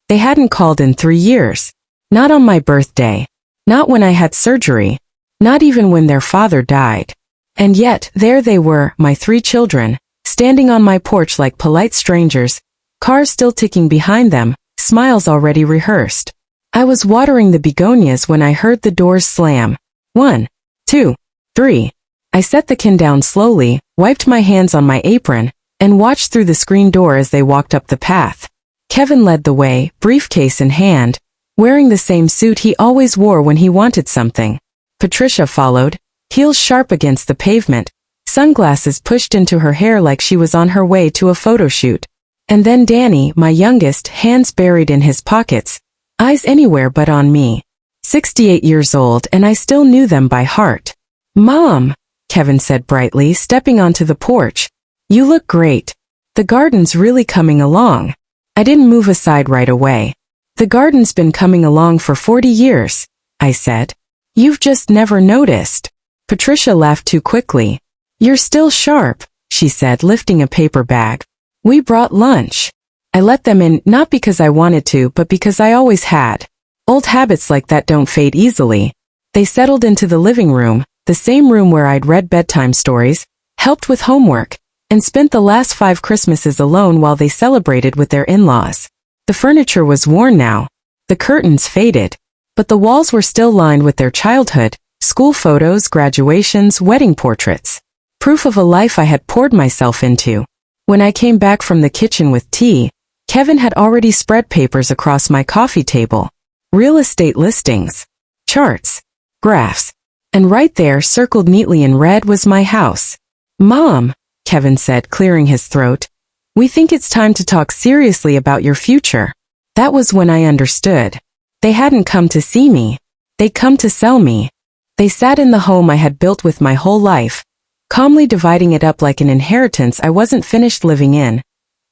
They hadn't called in 3 years. Not on my birthday. Not when I had surgery. Not even when their father died. And yet, there they were, my 3 children, standing on my porch like polite strangers, cars still ticking behind them, smiles already rehearsed. I was watering the begonias when I heard the doors slam. 1, 2, 3. I set the can down slowly, wiped my hands on my apron, and watched through the screen door as they walked up the path. Kevin led the way, briefcase in hand, wearing the same suit he always wore when he wanted something. Patricia followed, heels sharp against the pavement, sunglasses pushed into her hair like she was on her way to a photo shoot. And then Danny, my youngest, hands buried in his pockets, eyes anywhere but on me. 68 years old, and I still knew them by heart. "Mom," Kevin said brightly, stepping onto the porch. "You look great. The garden's really coming along." I didn't move aside right away. "The garden's been coming along for 40 years, I said. "You've just never noticed." Patricia laughed too quickly. "You're still sharp," she said, lifting a paper bag. "We brought lunch." I let them in, not because I wanted to, but because I always had. Old habits like that don't fade easily. They settled into the living room, the same room where I'd read bedtime stories, helped with homework, and spent the last 5 Christmases alone while they celebrated with their in-laws. The furniture was worn now. The curtains faded. But the walls were still lined with their childhood, school photos, graduations, wedding portraits. Proof of a life I had poured myself into. When I came back from the kitchen with tea, Kevin had already spread papers across my coffee table. Real estate listings. Charts. Graphs. And right there, circled neatly in red, was my house. "Mom," Kevin said, clearing his throat, "we think it's time to talk seriously about your future." That was when I understood. They hadn't come to see me. They'd come to sell me. They sat in the home I had built with my whole life, calmly dividing it up like an inheritance I wasn't finished living in.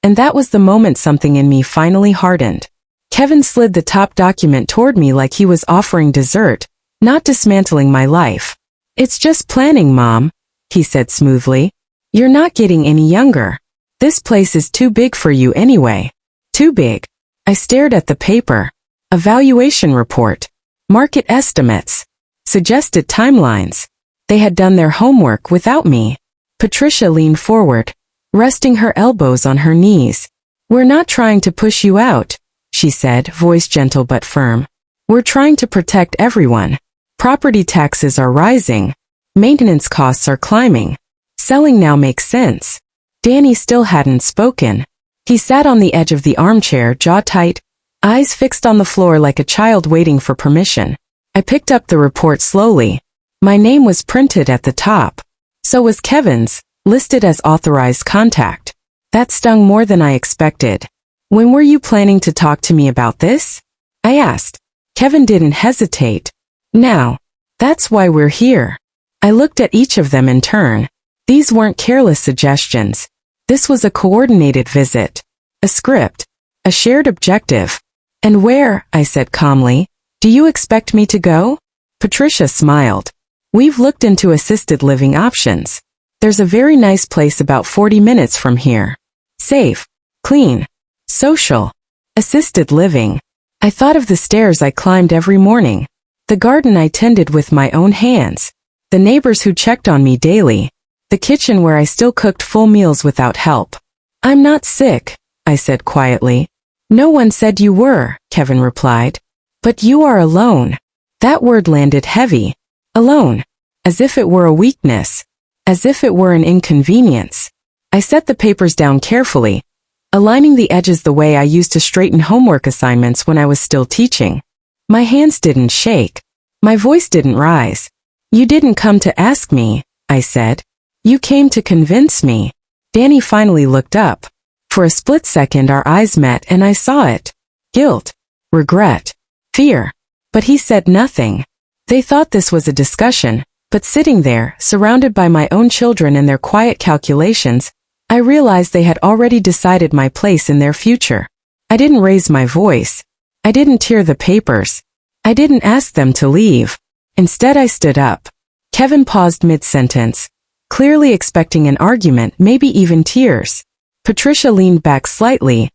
And that was the moment something in me finally hardened. Kevin slid the top document toward me like he was offering dessert, not dismantling my life. "It's just planning, Mom," he said smoothly. "You're not getting any younger. This place is too big for you anyway." Too big. I stared at the paper. A valuation report. Market estimates. Suggested timelines. They had done their homework without me. Patricia leaned forward, resting her elbows on her knees. "We're not trying to push you out," she said, voice gentle but firm. "We're trying to protect everyone. Property taxes are rising. Maintenance costs are climbing. Selling now makes sense." Danny still hadn't spoken. He sat on the edge of the armchair, jaw tight, eyes fixed on the floor like a child waiting for permission. I picked up the report slowly. My name was printed at the top. So was Kevin's, listed as authorized contact. That stung more than I expected. "When were you planning to talk to me about this?" I asked. Kevin didn't hesitate. "Now. That's why we're here." I looked at each of them in turn. These weren't careless suggestions. This was a coordinated visit. A script. A shared objective. "And where," I said calmly, "do you expect me to go?" Patricia smiled. "We've looked into assisted living options. There's a very nice place about 40 minutes from here. Safe. Clean. Social. Assisted living." I thought of the stairs I climbed every morning. The garden I tended with my own hands. The neighbors who checked on me daily. The kitchen where I still cooked full meals without help. "I'm not sick," I said quietly. "No one said you were," Kevin replied. "But you are alone." That word landed heavy. Alone. As if it were a weakness. As if it were an inconvenience. I set the papers down carefully, aligning the edges the way I used to straighten homework assignments when I was still teaching. My hands didn't shake. My voice didn't rise. "You didn't come to ask me," I said. "You came to convince me." Danny finally looked up. For a split second our eyes met and I saw it. Guilt. Regret. Fear. But he said nothing. They thought this was a discussion, but sitting there, surrounded by my own children and their quiet calculations, I realized they had already decided my place in their future. I didn't raise my voice. I didn't tear the papers. I didn't ask them to leave. Instead I stood up. Kevin paused mid-sentence, clearly expecting an argument, maybe even tears. Patricia leaned back slightly,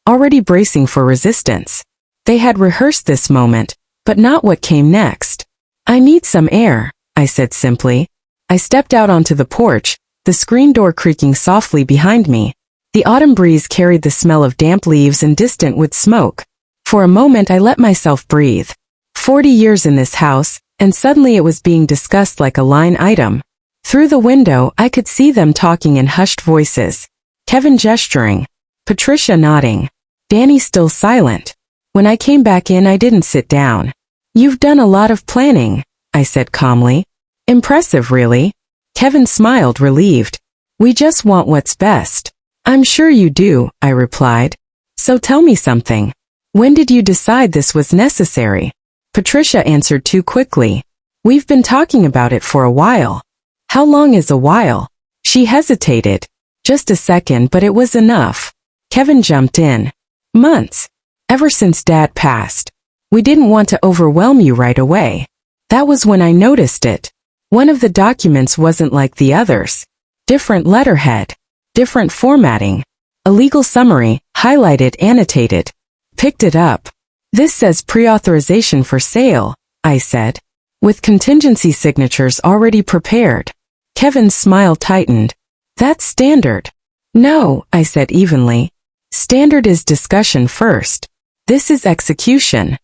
already bracing for resistance. They had rehearsed this moment, but not what came next. I need some air, I said simply. I stepped out onto the porch, the screen door creaking softly behind me. The autumn breeze carried the smell of damp leaves and distant wood smoke. For a moment I let myself breathe. 40 years in this house, and suddenly it was being discussed like a line item. Through the window, I could see them talking in hushed voices. Kevin gesturing. Patricia nodding. Danny still silent. When I came back in, I didn't sit down. "You've done a lot of planning," I said calmly. "Impressive, really." Kevin smiled, relieved. "We just want what's best." "I'm sure you do," I replied. "So tell me something. When did you decide this was necessary?" Patricia answered too quickly. "We've been talking about it for a while." "How long is a while?" She hesitated. "Just a second, but it was enough." Kevin jumped in. "Months. Ever since Dad passed. We didn't want to overwhelm you right away." That was when I noticed it. One of the documents wasn't like the others. Different letterhead. Different formatting. A legal summary, highlighted, annotated. Picked it up. "This says pre-authorization for sale," I said, "with contingency signatures already prepared." Kevin's smile tightened. "That's standard." "No," I said evenly. "Standard is discussion first. This is execution."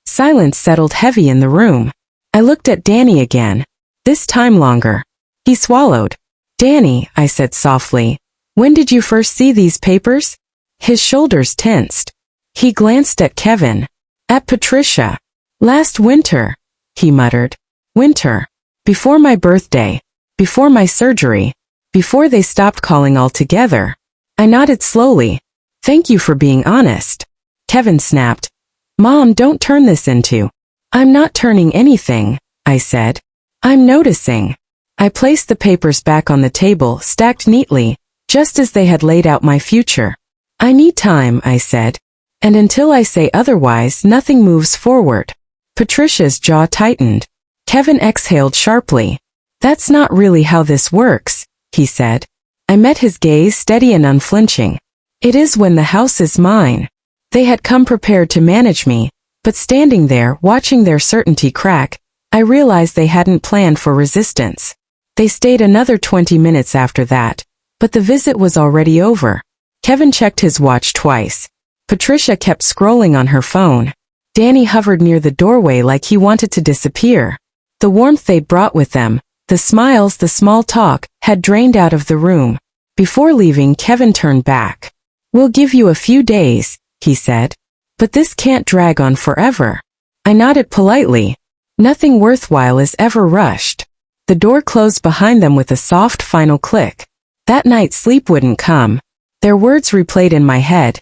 Silence settled heavy in the room. I looked at Danny again. This time longer. He swallowed. "Danny," I said softly, "when did you first see these papers?" His shoulders tensed. He glanced at Kevin. "At Patricia. Last winter," he muttered. "Winter. Before my birthday. Before my surgery. Before they stopped calling altogether." I nodded slowly. "Thank you for being honest." Kevin snapped. "Mom, don't turn this into." "I'm not turning anything," I said. "I'm noticing." I placed the papers back on the table, stacked neatly, just as they had laid out my future. "I need time," I said. "And until I say otherwise, nothing moves forward." Patricia's jaw tightened. Kevin exhaled sharply. "That's not really how this works," he said. I met his gaze, steady and unflinching. "It is when the house is mine." They had come prepared to manage me, but standing there, watching their certainty crack, I realized they hadn't planned for resistance. They stayed another 20 minutes after that, but the visit was already over. Kevin checked his watch twice. Patricia kept scrolling on her phone. Danny hovered near the doorway like he wanted to disappear. The warmth they brought with them, the smiles, the small talk, had drained out of the room. Before leaving, Kevin turned back. "We'll give you a few days," he said. "But this can't drag on forever." I nodded politely. Nothing worthwhile is ever rushed. The door closed behind them with a soft final click. That night sleep wouldn't come. Their words replayed in my head.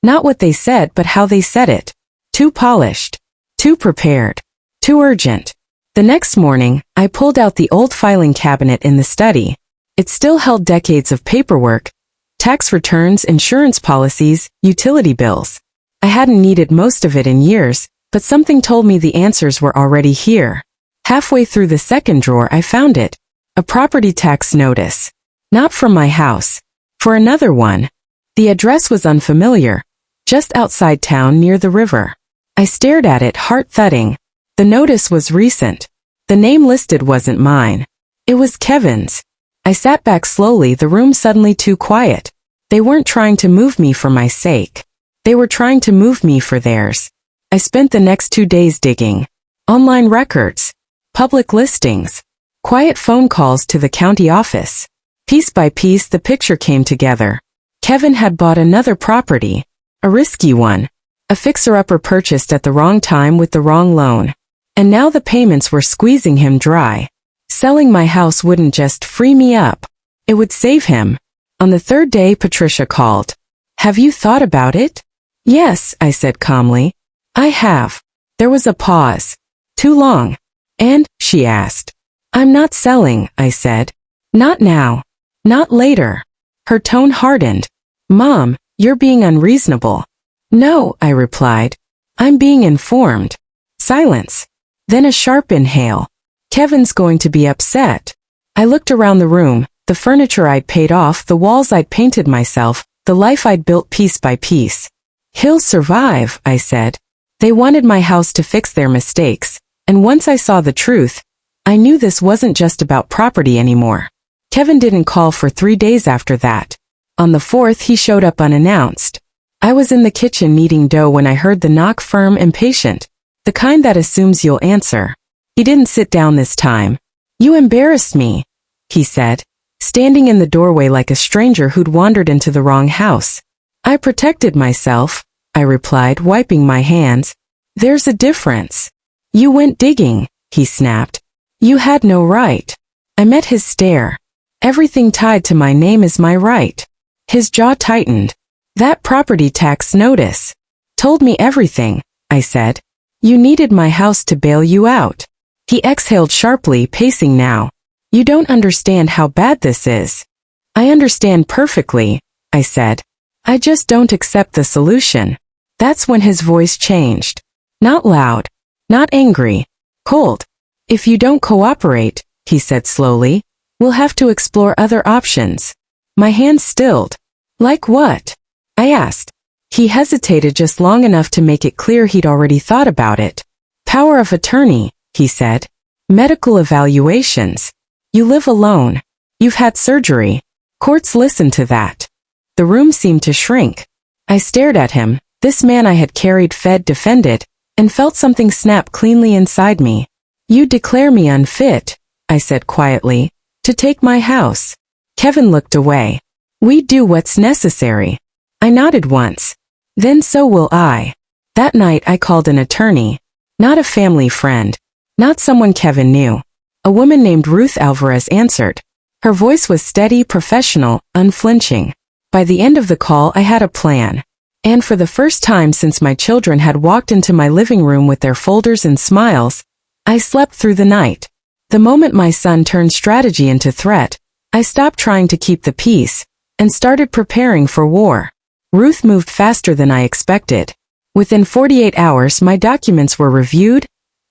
Not what they said, but how they said it. Too polished. Too prepared. Too urgent. The next morning, I pulled out the old filing cabinet in the study. It still held decades of paperwork, tax returns, insurance policies, utility bills. I hadn't needed most of it in years, but something told me the answers were already here. Halfway through the second drawer, I found it. A property tax notice. Not from my house. For another one. The address was unfamiliar. Just outside town near the river. I stared at it, heart thudding. The notice was recent. The name listed wasn't mine. It was Kevin's. I sat back slowly, the room suddenly too quiet. They weren't trying to move me for my sake. They were trying to move me for theirs. I spent the next 2 days digging. Online records. Public listings. Quiet phone calls to the county office. Piece by piece, the picture came together. Kevin had bought another property. A risky one. A fixer-upper purchased at the wrong time with the wrong loan. And now the payments were squeezing him dry. Selling my house wouldn't just free me up. It would save him. On the third day, Patricia called. "Have you thought about it?" "Yes," I said calmly. "I have." There was a pause. "Too long?" "And?" she asked. "I'm not selling," I said. "Not now. Not later." Her tone hardened. "Mom, you're being unreasonable." "No," I replied. "I'm being informed." Silence. Then a sharp inhale. "Kevin's going to be upset." I looked around the room, the furniture I'd paid off, the walls I'd painted myself, the life I'd built piece by piece. "He'll survive," I said. They wanted my house to fix their mistakes, and once I saw the truth, I knew this wasn't just about property anymore. Kevin didn't call for 3 days after that. On the 4th, he showed up unannounced. I was in the kitchen kneading dough when I heard the knock, firm and patient, the kind that assumes you'll answer. He didn't sit down this time. "You embarrassed me," he said, standing in the doorway like a stranger who'd wandered into the wrong house. "I protected myself," I replied, wiping my hands. "There's a difference." "You went digging," he snapped. "You had no right." I met his stare. "Everything tied to my name is my right." His jaw tightened. "That property tax notice told me everything," I said. "You needed my house to bail you out." He exhaled sharply, pacing now. "You don't understand how bad this is." "I understand perfectly," I said. "I just don't accept the solution." That's when his voice changed. Not loud, not angry, cold. "If you don't cooperate," he said slowly, "we'll have to explore other options." My hands stilled. "Like what?" I asked. He hesitated just long enough to make it clear he'd already thought about it. "Power of attorney," he said. "Medical evaluations. You live alone. You've had surgery. Courts listen to that." The room seemed to shrink. I stared at him, this man I had carried, fed, defended, and felt something snap cleanly inside me. "You declare me unfit," I said quietly, "to take my house." Kevin looked away. "We do what's necessary." I nodded once. "Then so will I." That night I called an attorney. Not a family friend. Not someone Kevin knew. A woman named Ruth Alvarez answered. Her voice was steady, professional, unflinching. By the end of the call I had a plan. And for the first time since my children had walked into my living room with their folders and smiles, I slept through the night. The moment my son turned strategy into threat, I stopped trying to keep the peace and started preparing for war. Ruth moved faster than I expected. Within 48 hours my documents were reviewed,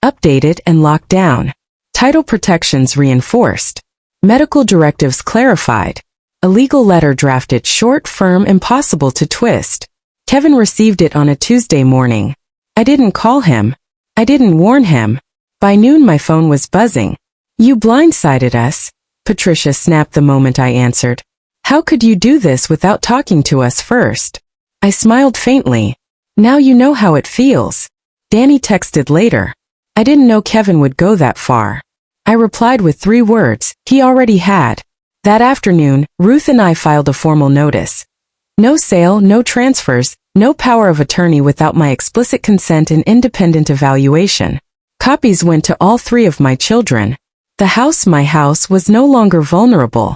updated and locked down. Title protections reinforced. Medical directives clarified. A legal letter drafted, short, firm, impossible to twist. Kevin received it on a Tuesday morning. I didn't call him. I didn't warn him. By noon my phone was buzzing. "You blindsided us," Patricia snapped the moment I answered. "How could you do this without talking to us first?" I smiled faintly. "Now you know how it feels." Danny texted later. I didn't know Kevin would go that far. I replied with 3 words he already had. That afternoon, Ruth and I filed a formal notice. No sale, no transfers, no power of attorney without my explicit consent and independent evaluation. Copies went to all 3 of my children. The house, my house, was no longer vulnerable.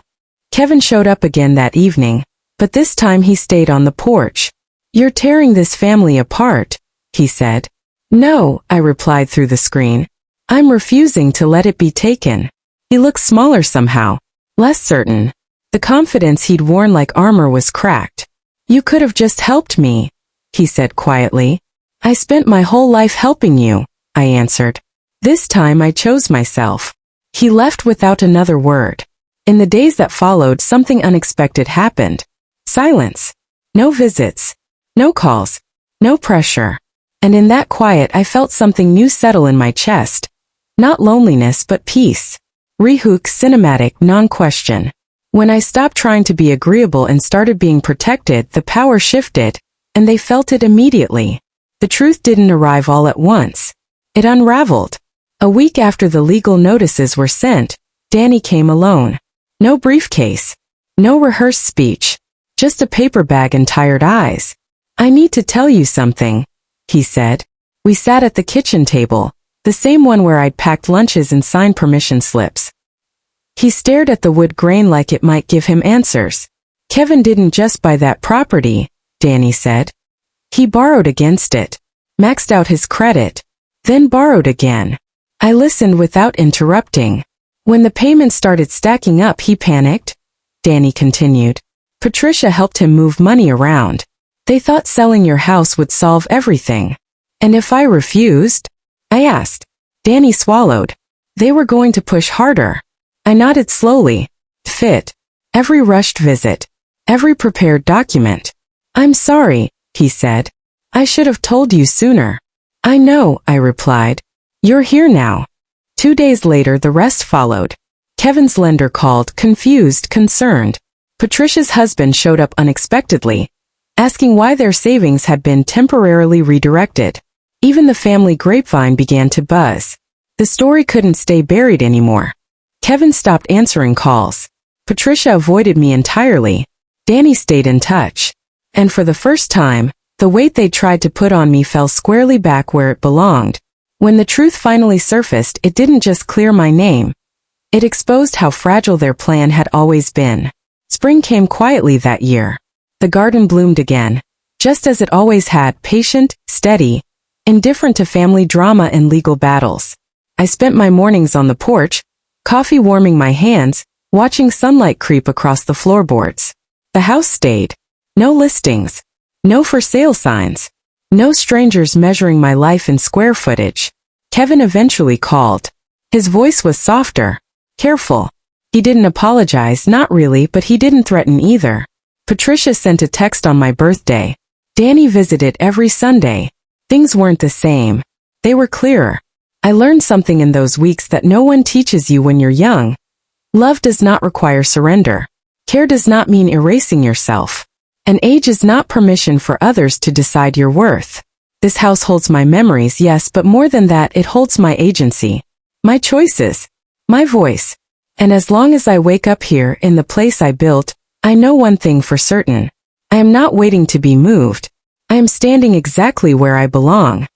Kevin showed up again that evening, but this time he stayed on the porch. "You're tearing this family apart," he said. "No," I replied through the screen. "I'm refusing to let it be taken." He looked smaller somehow, less certain. The confidence he'd worn like armor was cracked. "You could have just helped me," he said quietly. "I spent my whole life helping you," I answered. "This time I chose myself." He left without another word. In the days that followed, something unexpected happened. Silence. No visits. No calls. No pressure. And in that quiet I felt something new settle in my chest. Not loneliness but peace. Rehook, cinematic, non-question. When I stopped trying to be agreeable and started being protected, the power shifted, and they felt it immediately. The truth didn't arrive all at once. It unraveled. A week after the legal notices were sent, Danny came alone. No briefcase. No rehearsed speech. Just a paper bag and tired eyes. "I need to tell you something," he said. We sat at the kitchen table, the same one where I'd packed lunches and signed permission slips. He stared at the wood grain like it might give him answers. "Kevin didn't just buy that property," Danny said. "He borrowed against it. Maxed out his credit. Then borrowed again." I listened without interrupting. "When the payments started stacking up, he panicked," Danny continued. "Patricia helped him move money around. They thought selling your house would solve everything." "And if I refused?" I asked. Danny swallowed. "They were going to push harder." I nodded slowly. "Fit. Every rushed visit. Every prepared document." "I'm sorry," he said. "I should have told you sooner." I know, I replied. You're here now. 2 days later, the rest followed. Kevin's lender called, confused, concerned. Patricia's husband showed up unexpectedly, asking why their savings had been temporarily redirected. Even the family grapevine began to buzz. The story couldn't stay buried anymore. Kevin stopped answering calls. Patricia avoided me entirely. Danny stayed in touch. And for the first time, the weight they tried to put on me fell squarely back where it belonged. When the truth finally surfaced, it didn't just clear my name. It exposed how fragile their plan had always been. Spring came quietly that year. The garden bloomed again, just as it always had, patient, steady, indifferent to family drama and legal battles. I spent my mornings on the porch, coffee warming my hands, watching sunlight creep across the floorboards. The house stayed. No listings. No for sale signs. No strangers measuring my life in square footage. Kevin eventually called. His voice was softer, careful. He didn't apologize, not really, but he didn't threaten either. Patricia sent a text on my birthday. Danny visited every Sunday. Things weren't the same. They were clearer. I learned something in those weeks that no one teaches you when you're young. Love does not require surrender. Care does not mean erasing yourself. And age is not permission for others to decide your worth. This house holds my memories, yes, but more than that, it holds my agency. My choices. My voice. And as long as I wake up here in the place I built, I know one thing for certain. I am not waiting to be moved. I am standing exactly where I belong.